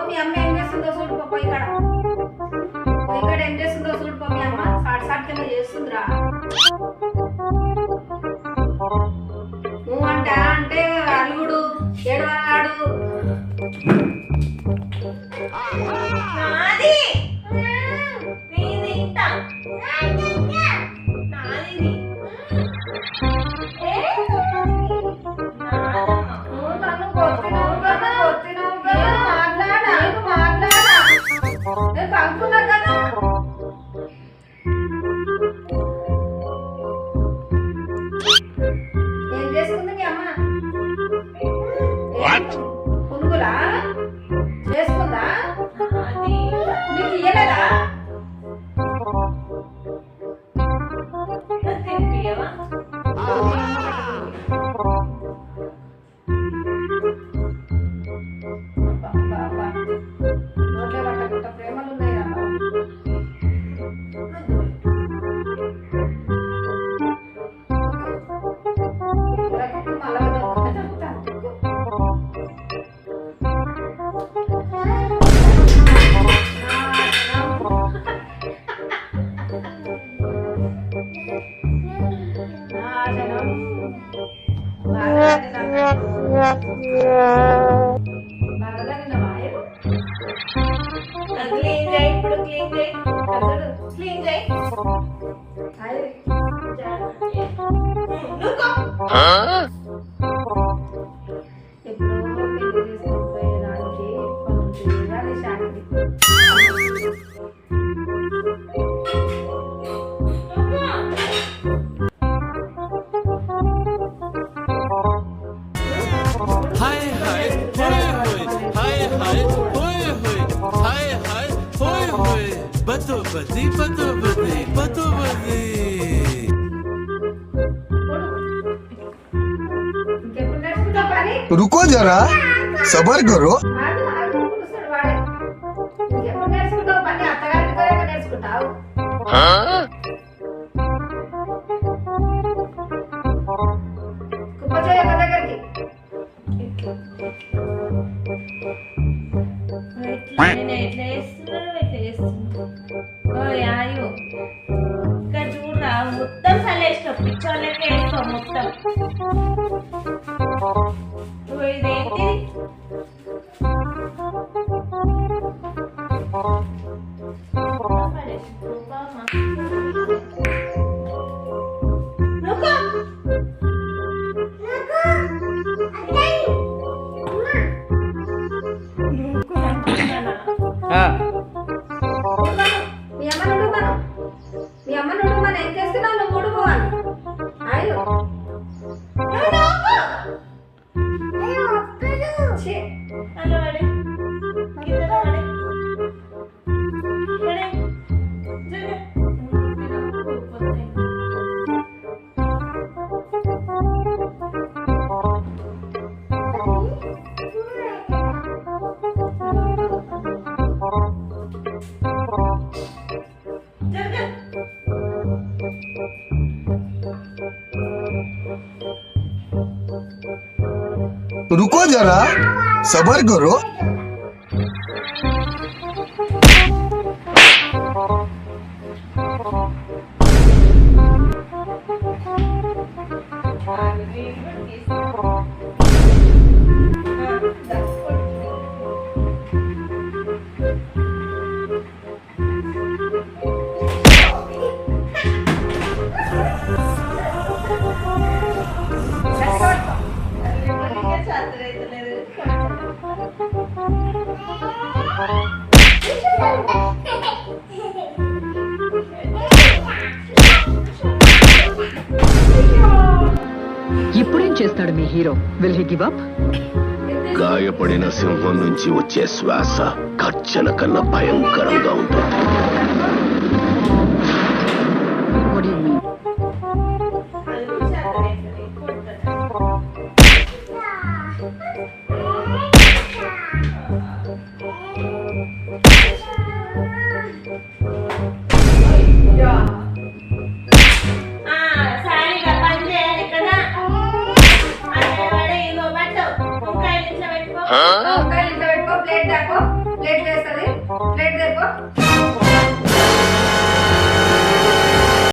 మీ అమ్మ ఏం చేస్తుందో చూడు పో ఇక్కడ ఇక్కడ ఏం చేస్తుందో చూడు పో మీ అమ్మ సాట్ సాట్ కింద చేస్తుందిరా నువ్వు అంటే అలుగుడు ఏడవాడు నాది నీది ఇంత నాది నువ్వు నన్ను కొట్టినావు కదా మాట్లాడా నేను కలుపున్నా కదా ఏం చేస్తుంది మీ అమ్మ పునుగులా చేసుకుందా నీకు ఇయ్యలేదా తినిపియవా నోట్లే పట్టకుండా ప్రేమలు ఉన్నాయి అమ్మా క్లీన్ చేయి ఇప్పుడు క్లీన్ చేయి క్లీన్ చేయి रुको जरा सबर करो ఇక్కడ చూడరా మొత్తం సలేస్తావు పిచ్చోళ్ళకే వేస్తావు మొత్తం ఇదేంటి మీ అమ్మ నుండి మనం ఏం చేస్తున్నావు నువ్వు ఊడుకోవాలి అయ్యో रुको जरा सबर करो ఇప్పుడేం చేస్తాడు మీ hero? Will he give up? గాయపడిన సింహం నుంచి వచ్చే శ్వాస కర్చన కన్నా భయంకరంగా ఉంటుంది. What do you mean? సారీగా పని చేయాలి కదా అదే ఇగో బట్టు ముక్కలు వంకాయలు ఇంట్లో పెట్టుకో, ప్లేట్ దాకో, ప్లేట్ వేస్తుంది, ప్లేట్ తెరుకో.